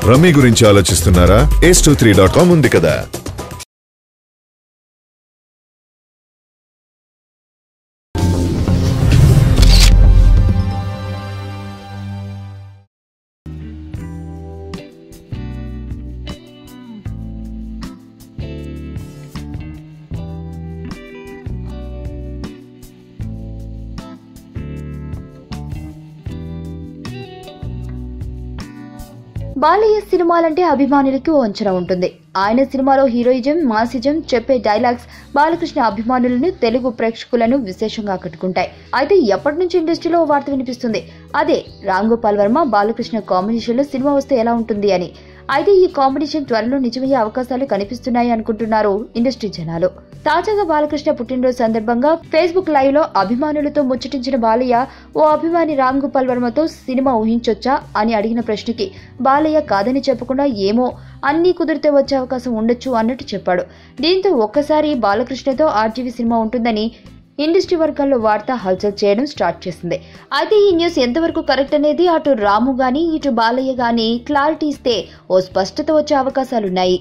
Rummy గురించి ఆలోచిస్తున్నారా? ace23.com ఉంది కదా. బాలయ్య సినిమాలంటే అభిమానులకి ఓ అంచనా ఉంటుంది. ఆయన సినిమాలో హీరోయిజం, మాసిజం, చెప్పే డైలాగ్స్ బాలకృష్ణ అభిమానులను, తెలుగు ప్రేక్షకులను విశేషంగా ఆకట్టుకుంటాయి. అయితే ఎప్పటి నుంచి ఇండస్ట్రీలో ఓ వార్త వినిపిస్తుంది. అదే రామ్ గోపాల్ వర్మ బాలకృష్ణ కాంబినేషన్ లో సినిమా వస్తే ఎలా ఉంటుంది అని. అయితే ఈ కాంబినేషన్ త్వరలో నిజమయ్యే అవకాశాలు కనిపిస్తున్నాయి అనుకుంటున్నారు ఇండస్ట్రీ జనాలు. తాజాగా బాలకృష్ణ పుట్టినరోజు సందర్భంగా ఫేస్బుక్ లైవ్ లో అభిమానులతో ముచ్చటించిన బాలయ్య ఓ అభిమాని రామ్ గోపాల్ వర్మతో సినిమా ఊహించొచ్చా అని అడిగిన ప్రశ్నకి బాలయ్య కాదని చెప్పకుండా ఏమో అన్నీ కుదిరితే వచ్చే అవకాశం ఉండొచ్చు అన్నట్టు చెప్పాడు. దీంతో ఒక్కసారి బాలకృష్ణతో ఆర్జీవీ సినిమా ఉంటుందని ఇండస్ట్రీ వర్గాల్లో వార్త హల్చల్ చేయడం స్టార్ట్ చేసింది. అయితే ఈ న్యూస్ ఎంతవరకు కరెక్ట్ అనేది అటు రాము గానీ ఇటు బాలయ్య గానీ క్లారిటీ ఇస్తే ఓ స్పష్టత వచ్చే అవకాశాలున్నాయి.